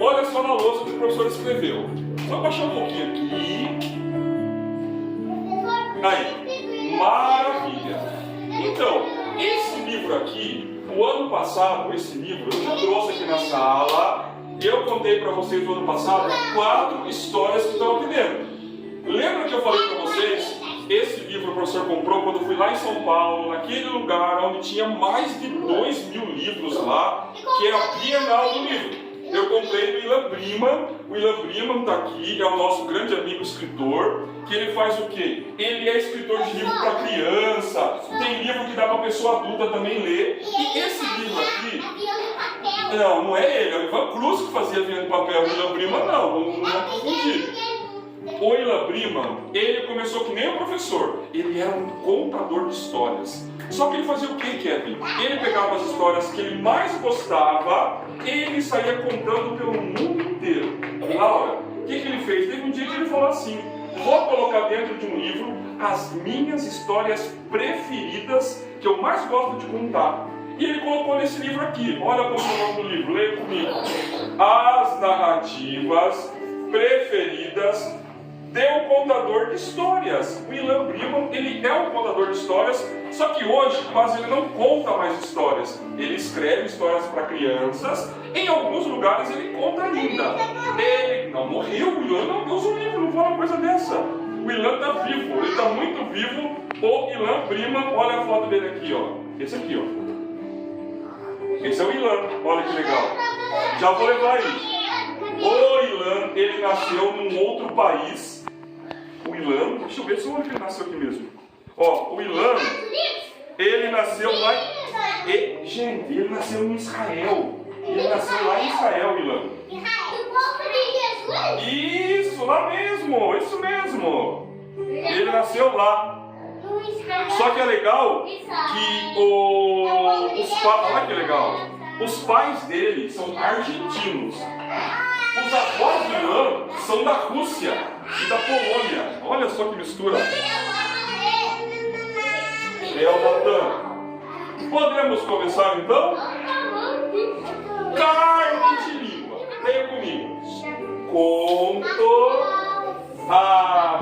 Olha só na lousa que o professor escreveu. Só baixar um pouquinho aqui. Aí, maravilha. Então, esse livro aqui, o ano passado, esse livro, eu já trouxe aqui na sala. Eu contei para vocês no ano passado 4 histórias que estão aqui dentro. Lembra que eu falei para vocês? Esse livro o professor comprou quando eu fui lá em São Paulo, naquele lugar onde tinha mais de 2.000 livros lá, que é a Bienal do Livro. Eu comprei do Ilan Briman. O Ilan Briman está aqui, é o nosso grande amigo escritor, que ele faz o quê? Ele é escritor de livro para criança, tem livro que dá para pessoa adulta também ler. E esse livro aqui... Não é ele, é o Ivan Cruz que fazia avião de papel. O Ilan Briman não, vamos confundir. O Ilan Briman, ele começou que nem o professor, ele era um contador de histórias. Só que ele fazia o que, Kevin? Ele pegava as histórias que ele mais gostava e ele saía contando pelo mundo inteiro. Laura, o que ele fez? Teve um dia que ele falou assim: vou colocar dentro de um livro as minhas histórias preferidas que eu mais gosto de contar. E ele colocou nesse livro aqui. Olha como é o nome do livro, leia comigo. As narrativas preferidas de um contador de histórias. O Ilan Briman, ele é um contador de histórias, só que hoje quase ele não conta mais histórias. Ele escreve histórias para crianças. Em alguns lugares ele conta ainda. Ele não morreu, o Ilan não Deus o livro, não fala uma coisa dessa. O Ilan está vivo, ele está muito vivo. O Ilan Briman, olha a foto dele aqui, ó. Esse aqui, ó. Esse é o Ilan, olha que legal. Já vou levar aí. O Ilan, ele nasceu num outro país. O Ilan, deixa eu ver se ele nasceu aqui mesmo. Ó, o Ilan, ele nasceu lá em... Gente, ele nasceu em Israel. Ele nasceu lá em Israel, Ilan. Isso, lá mesmo, isso mesmo. Ele nasceu lá. Só que é legal que olha que legal. Os pais dele são argentinos. Os avós do Ilan são da Rússia e da Polônia. Olha só que mistura. Natan. Podemos começar então? Carne de língua. Venha comigo. Conto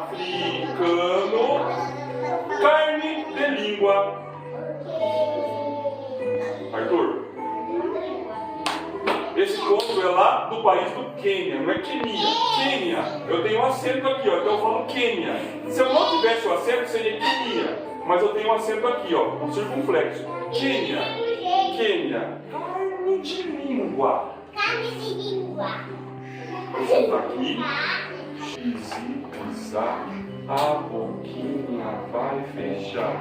africano. Carne de língua. Arthur. Esse conto é lá do país do Quênia, não é Quênia. Quênia. Eu tenho um acento aqui, ó, então eu falo Quênia. Se eu não tivesse o acento, seria Quênia. Mas eu tenho um acento aqui, ó, um circunflexo. Quênia. Quênia. Carne de língua. Carne de língua. Vou sentar aqui. Xizar, a boquinha vai fechar.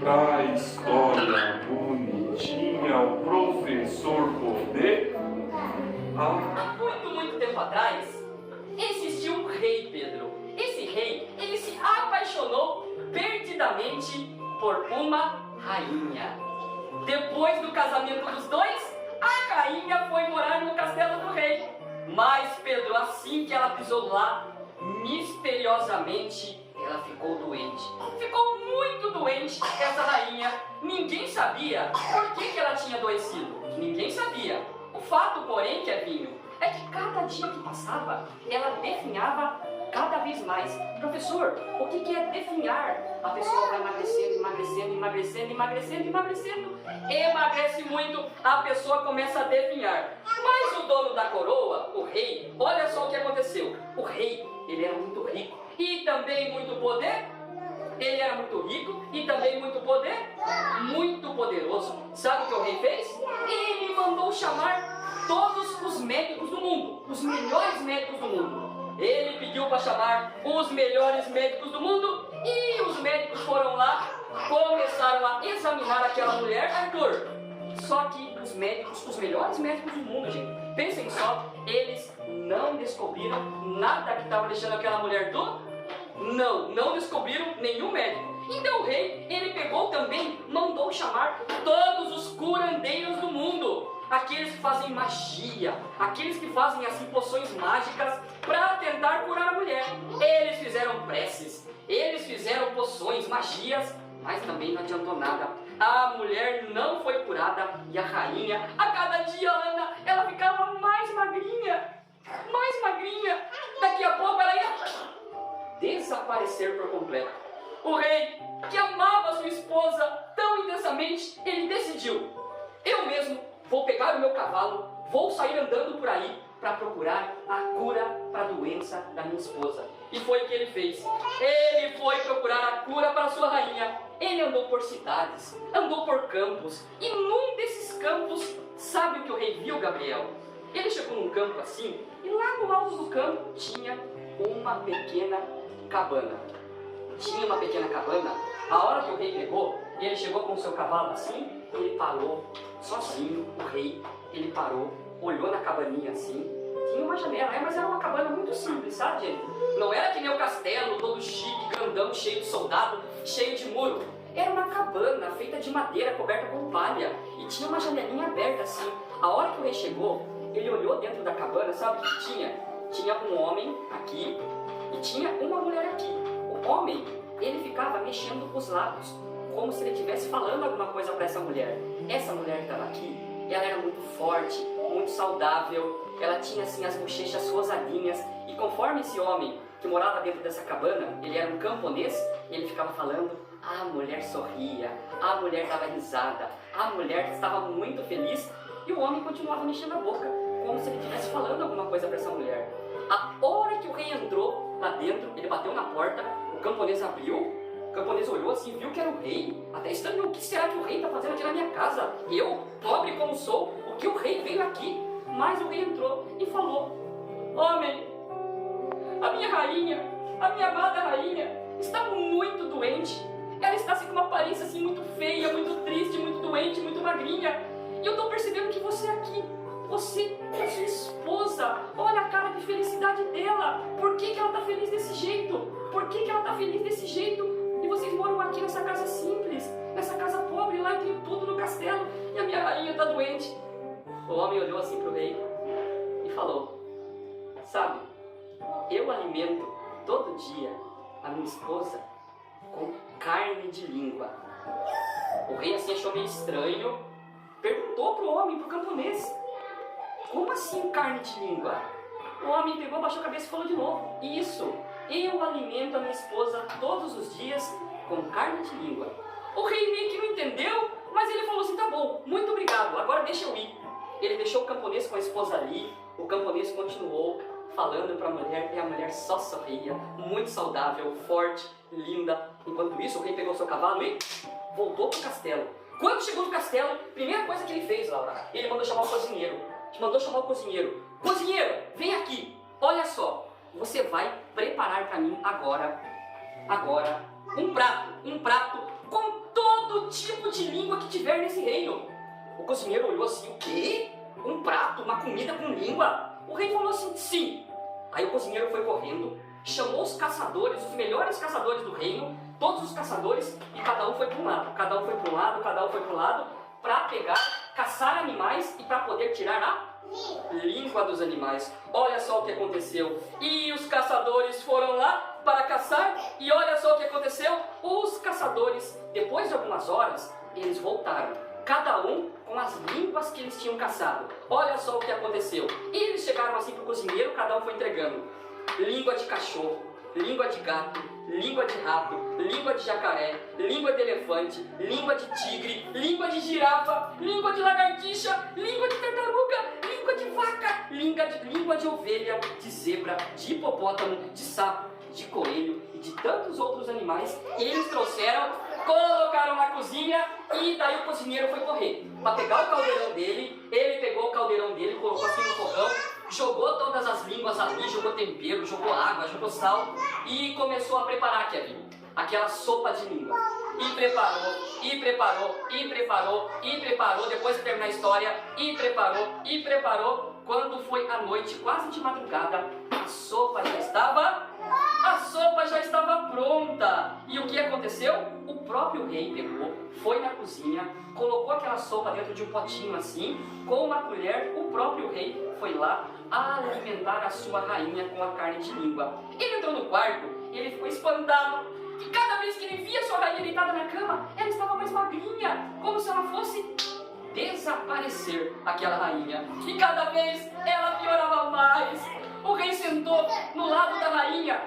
Pra história bonitinha, o professor poder... Há muito tempo atrás, existiu um rei, Pedro. Esse rei, ele se apaixonou perdidamente por uma rainha. Depois do casamento dos dois, a rainha foi morar no castelo do rei. Mas, Pedro, assim que ela pisou lá, misteriosamente, ela ficou doente. Ficou muito doente, essa rainha. Ninguém sabia por que ela tinha adoecido. Ninguém sabia. O fato, porém, Kevinho, é que cada dia que passava, ela definhava cada vez mais. Professor, o que é definhar? A pessoa vai emagrecendo, emagrecendo, emagrecendo, emagrecendo, emagrecendo. Emagrece muito, a pessoa começa a definhar. Mas o dono da coroa, o rei, olha só o que aconteceu. O rei, ele era muito rico e também muito poder. Ele era muito rico e também muito poder, muito poderoso. Sabe o que o rei fez? Ele mandou chamar todos os médicos do mundo, os melhores médicos do mundo. Ele pediu para chamar os melhores médicos do mundo e os médicos foram lá, começaram a examinar aquela mulher, Arthur. Só que os médicos, os melhores médicos do mundo, gente, pensem só, eles não descobriram nada que estava deixando aquela mulher doente. Não descobriram nenhum médico. Então o rei, ele pegou também, mandou chamar todos os curandeiros do mundo. Aqueles que fazem magia, aqueles que fazem assim poções mágicas para tentar curar a mulher. Eles fizeram preces, eles fizeram poções, magias, mas também não adiantou nada. A mulher não foi curada e a rainha, a cada dia, Ana, ela ficava mais magrinha. desaparecer por completo. O rei, que amava sua esposa tão intensamente, ele decidiu: eu mesmo vou pegar o meu cavalo, vou sair andando por aí para procurar a cura para a doença da minha esposa. E foi o que ele fez. Ele foi procurar a cura para sua rainha. Ele andou por cidades, andou por campos, e num desses campos, sabe o que o rei viu, Gabriel? Ele chegou num campo assim, e lá no alto do campo tinha uma pequena cabana. Tinha uma pequena cabana. A hora que o rei pegou, ele chegou com o seu cavalo assim, ele parou, sozinho, o rei, ele parou, olhou na cabaninha assim, tinha uma janela, mas era uma cabana muito simples, sabe, gente? Não era que nem o castelo, todo chique, grandão, cheio de soldado, cheio de muro. Era uma cabana feita de madeira, coberta com palha, e tinha uma janelinha aberta assim. A hora que o rei chegou, ele olhou dentro da cabana, sabe o que tinha? Tinha um homem aqui e tinha uma mulher aqui. O homem, ele ficava mexendo os lábios, como se ele estivesse falando alguma coisa para essa mulher. Essa mulher que estava aqui, ela era muito forte, muito saudável, ela tinha assim as bochechas rosadinhas, e conforme esse homem que morava dentro dessa cabana, ele era um camponês, ele ficava falando, a mulher sorria, a mulher dava risada, a mulher estava muito feliz, e o homem continuava mexendo a boca, como se ele estivesse falando alguma coisa para essa mulher. A hora que o rei entrou lá dentro, ele bateu na porta, o camponês abriu, o camponês olhou assim, viu que era o rei, até estranhou, o que será que o rei está fazendo aqui na minha casa? Eu, pobre como sou, o que o rei veio aqui? Mas o rei entrou e falou, homem, a minha rainha, a minha amada rainha, está muito doente. Ela está assim com uma aparência assim muito feia, muito triste, muito doente, muito magrinha. E eu estou percebendo que você aqui, você é sua esposa. Olha a cara de felicidade dela. Por que ela está feliz desse jeito? Por que ela está feliz desse jeito? E vocês moram aqui nessa casa simples, nessa casa pobre, lá eu tenho tudo no castelo. E a minha rainha está doente. O homem olhou assim para o rei e falou, sabe, eu alimento todo dia a minha esposa com carne de língua. O rei assim achou meio estranho, perguntou pro homem, pro camponês, como assim carne de língua? O homem pegou, baixou a cabeça e falou de novo, isso, eu alimento a minha esposa todos os dias com carne de língua. O rei meio que não entendeu, mas ele falou assim, tá bom, muito obrigado, agora deixa eu ir. Ele deixou o camponês com a esposa ali, o camponês continuou falando para a mulher, e a mulher só sorria, muito saudável, forte, linda. Enquanto isso, o rei pegou seu cavalo e voltou para o castelo. Quando chegou no castelo, primeira coisa que ele fez, Laura, ele mandou chamar o cozinheiro. Cozinheiro, vem aqui, olha só, você vai preparar para mim agora, um prato com todo tipo de língua que tiver nesse reino. O cozinheiro olhou assim, o quê? Um prato, uma comida com língua? O rei falou assim, sim. Aí o cozinheiro foi correndo, chamou os caçadores, os melhores caçadores do reino, todos os caçadores, e cada um foi para um lado, para pegar, caçar animais e para poder tirar a língua dos animais. Olha só o que aconteceu. E os caçadores foram lá para caçar, e olha só o que aconteceu. Os caçadores, depois de algumas horas, eles voltaram. Cada um com as línguas que eles tinham caçado. Olha só o que aconteceu. Eles chegaram assim pro cozinheiro, cada um foi entregando. Língua de cachorro, língua de gato, língua de rato, língua de jacaré, língua de elefante, língua de tigre, língua de girafa, língua de lagartixa, língua de tartaruga, língua de vaca, língua de ovelha, de zebra, de hipopótamo, de sapo, de coelho e de tantos outros animais. Eles trouxeram, colocaram na cozinha, e daí o cozinheiro foi correr para pegar o caldeirão dele. Ele pegou o caldeirão dele, colocou assim no fogão, jogou todas as línguas ali, jogou tempero, jogou água, jogou sal e começou a preparar, Kevin, aquela sopa de língua. E preparou, depois de terminar a história, e preparou. Quando foi à noite, quase de madrugada, a sopa já estava pronta. E o que aconteceu? O próprio rei pegou, foi na cozinha, colocou aquela sopa dentro de um potinho assim, com uma colher. O próprio rei foi lá alimentar a sua rainha com a carne de língua. Ele entrou no quarto e ele ficou espantado, que cada vez que ele via sua rainha deitada na cama, ela estava mais magrinha, como se ela fosse desaparecer aquela rainha. E cada vez ela piorava mais. O rei sentou no lado da rainha,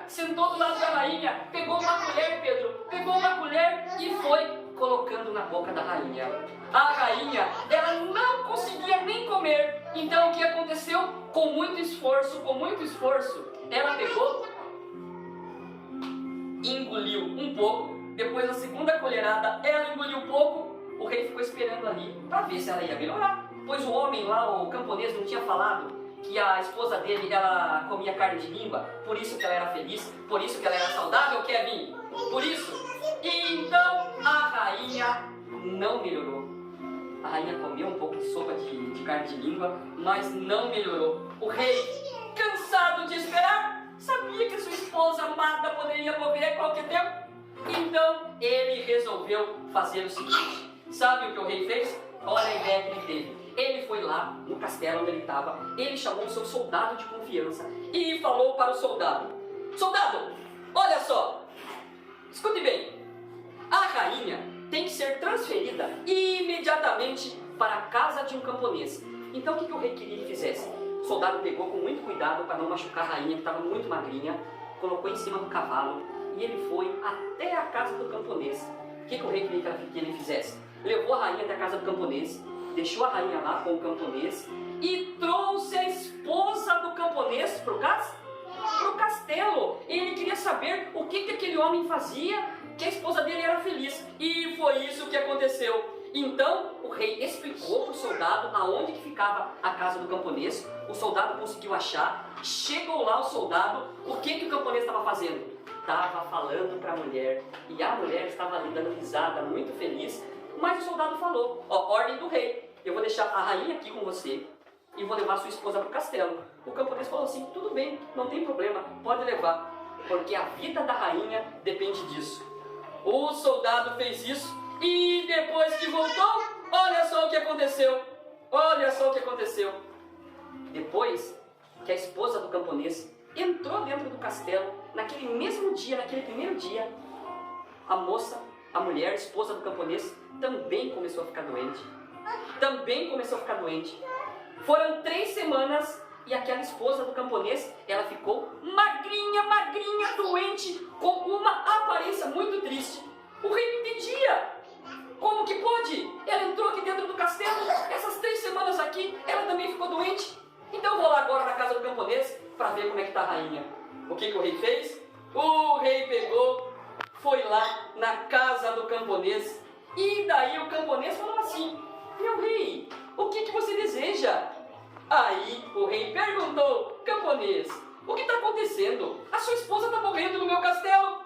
pegou uma colher, Pedro, pegou uma colher e foi colocando na boca da rainha. A rainha, ela não conseguia nem comer. Então o que aconteceu? Com muito esforço, ela pegou, engoliu um pouco. Depois da segunda colherada, ela engoliu um pouco. O rei ficou esperando ali para ver se ela ia melhorar. Pois o homem lá, o camponês, não tinha falado que a esposa dele, ela comia carne de língua, por isso que ela era feliz, por isso que ela era saudável, Kevin. Por isso. E então a rainha não melhorou. A rainha comeu um pouco de sopa de carne de língua, mas não melhorou. O rei, cansado de esperar, sabia que sua esposa amada poderia morrer a qualquer tempo. Então ele resolveu fazer o seguinte. Sabe o que o rei fez? Olha a ideia que ele teve. Ele foi lá no castelo onde ele estava, ele chamou o seu soldado de confiança e falou para o soldado: soldado, olha só, escute bem, a rainha tem que ser transferida imediatamente para a casa de um camponês. Então o que o rei queria que fizesse? O soldado pegou com muito cuidado para não machucar a rainha, que estava muito magrinha, colocou em cima do cavalo e ele foi até a casa do camponês. O que o rei queria que ele fizesse? Levou a rainha até a casa do camponês, deixou a rainha lá com o camponês e trouxe a esposa do camponês para o castelo. Ele queria saber o que aquele homem fazia, que a esposa dele era feliz. E foi isso que aconteceu. Então o rei explicou para o soldado aonde que ficava a casa do camponês. O soldado conseguiu achar. Chegou lá o soldado. O que o camponês estava fazendo? Estava falando para a mulher. E a mulher estava ali dando risada, muito feliz. Mas o soldado falou: ó, ordem do rei, eu vou deixar a rainha aqui com você e vou levar sua esposa para o castelo. O camponês falou assim: tudo bem, não tem problema, pode levar, porque a vida da rainha depende disso. O soldado fez isso e depois que voltou, olha só o que aconteceu. Depois que a esposa do camponês entrou dentro do castelo, naquele primeiro dia, a mulher, esposa do camponês, também começou a ficar doente. Foram 3 semanas e aquela esposa do camponês, ela ficou magrinha, doente, com uma aparência muito triste. O rei não entendia. Como que pode? Ela entrou aqui dentro do castelo, essas 3 semanas aqui, ela também ficou doente. Então eu vou lá agora na casa do camponês para ver como é que está a rainha. O que o rei fez? O rei pegou, foi lá na casa do camponês e daí o camponês falou assim: meu rei, o que você deseja? Aí o rei perguntou: camponês, o que está acontecendo? A sua esposa está morrendo no meu castelo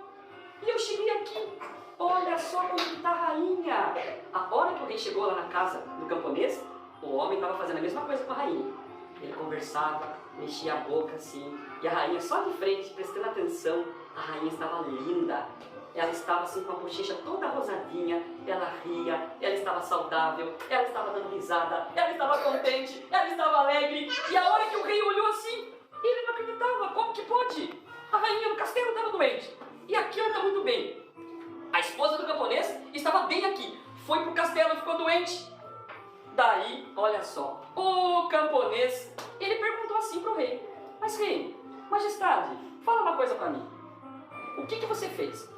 e eu cheguei aqui, olha só como está a rainha. A hora que o rei chegou lá na casa do camponês, o homem estava fazendo a mesma coisa com a rainha. Ele conversava, mexia a boca assim, e a rainha só de frente, prestando atenção. A rainha estava linda, ela estava assim com a bochecha toda rosadinha, ela ria, ela estava saudável, ela estava dando risada, ela estava contente, ela estava alegre. E a hora que o rei olhou assim, ele não acreditava, como que pode? A rainha no castelo estava doente, e aqui ela está muito bem. A esposa do camponês estava bem aqui, foi pro castelo e ficou doente. Daí, olha só, o camponês, ele perguntou assim pro rei: mas rei, majestade, fala uma coisa para mim. O que você fez?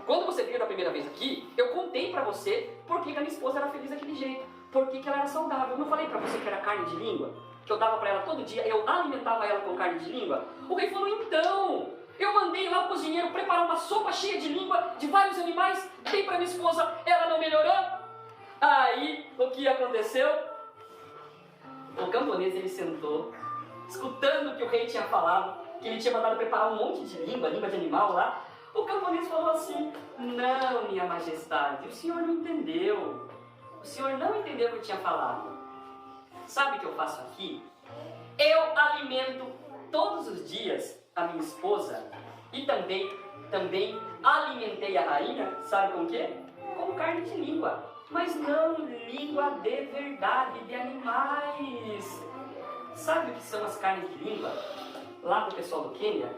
Quando você veio da primeira vez aqui, eu contei pra você por que a minha esposa era feliz daquele jeito, por que ela era saudável. Eu não falei pra você que era carne de língua? Que eu dava pra ela todo dia, eu alimentava ela com carne de língua? O rei falou: então, eu mandei lá o cozinheiro preparar uma sopa cheia de língua de vários animais, dei pra minha esposa, ela não melhorou? Aí, o que aconteceu? O camponês, ele sentou, escutando o que o rei tinha falado, que ele tinha mandado preparar um monte de língua de animal lá. O camponês falou assim: não, minha majestade, o senhor não entendeu. O senhor não entendeu o que eu tinha falado. Sabe o que eu faço aqui? Eu alimento todos os dias a minha esposa e também alimentei a rainha, sabe com o quê? Com carne de língua. Mas não língua de verdade, de animais. Sabe o que são as carnes de língua? Lá pro pessoal do Quênia,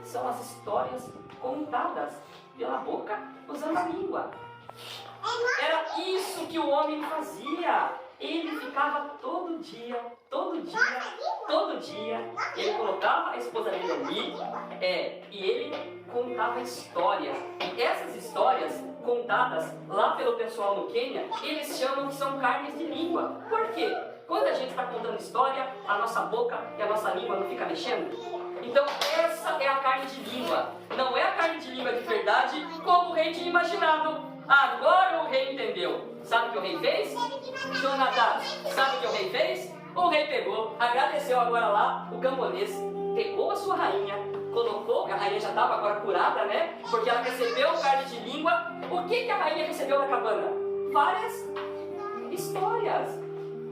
são as histórias contadas pela boca usando a língua. Era isso que o homem fazia. ele ficava todo dia, ele colocava a esposa dele ali, e ele contava histórias. E essas histórias contadas lá pelo pessoal no Quênia, eles chamam que são carnes de língua. Por quê? Quando a gente está contando história, a nossa boca e a nossa língua não fica mexendo. Então essa é a carne de língua. Não é a carne de língua de verdade, como o rei tinha imaginado. Agora o rei entendeu. Sabe o que o rei fez? Jonadab, sabe o que o rei fez? O rei pegou, agradeceu agora lá o camponês, pegou a sua rainha, colocou, a rainha já estava agora curada, né? Porque ela recebeu carne de língua. O que a rainha recebeu na cabana? Várias histórias.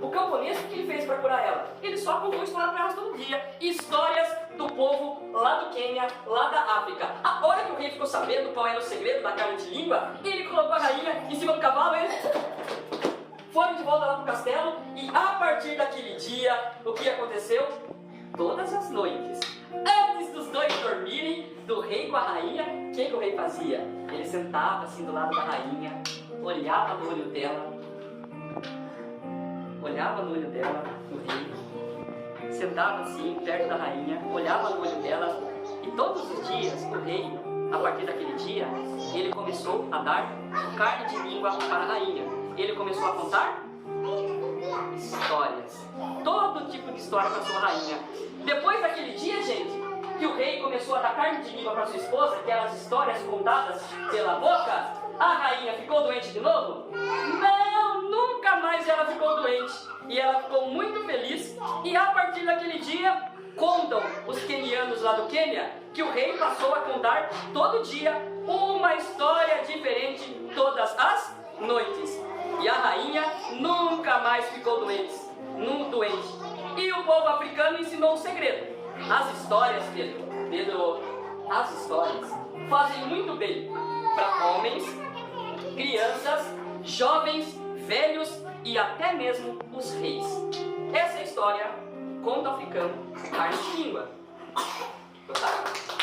O camponês, o que ele fez para curar ela? Ele só contou história para elas todo dia. Histórias do povo lá do Quênia, lá da África. A hora que o rei ficou sabendo qual era o segredo da carne de língua, ele colocou a rainha em cima do cavalo, eles foram de volta lá pro castelo, e a partir daquele dia, o que aconteceu? Todas as noites, antes dos dois dormirem, do rei com a rainha, o que o rei fazia? Ele sentava assim do lado da rainha, olhava no olho dela, no rei, sentava assim perto da rainha, olhava no olho dela, e todos os dias o rei, a partir daquele dia, ele começou a dar carne de língua para a rainha. Ele começou a contar histórias, todo tipo de história para sua rainha. Depois daquele dia, gente, que o rei começou a dar carne de língua para sua esposa, aquelas histórias contadas pela boca, a rainha ficou doente de novo? Não, nunca mais ela ficou doente. E ela ficou muito feliz, e a partir daquele dia, contam os quenianos lá do Quênia, que o rei passou a contar todo dia uma história diferente todas as noites. E a rainha nunca mais ficou doente. E o povo africano ensinou um segredo. As histórias, Pedro, as histórias fazem muito bem para homens, crianças, jovens, velhos e até mesmo os reis. Essa é a história, conto africano, carne de língua. Gostaram?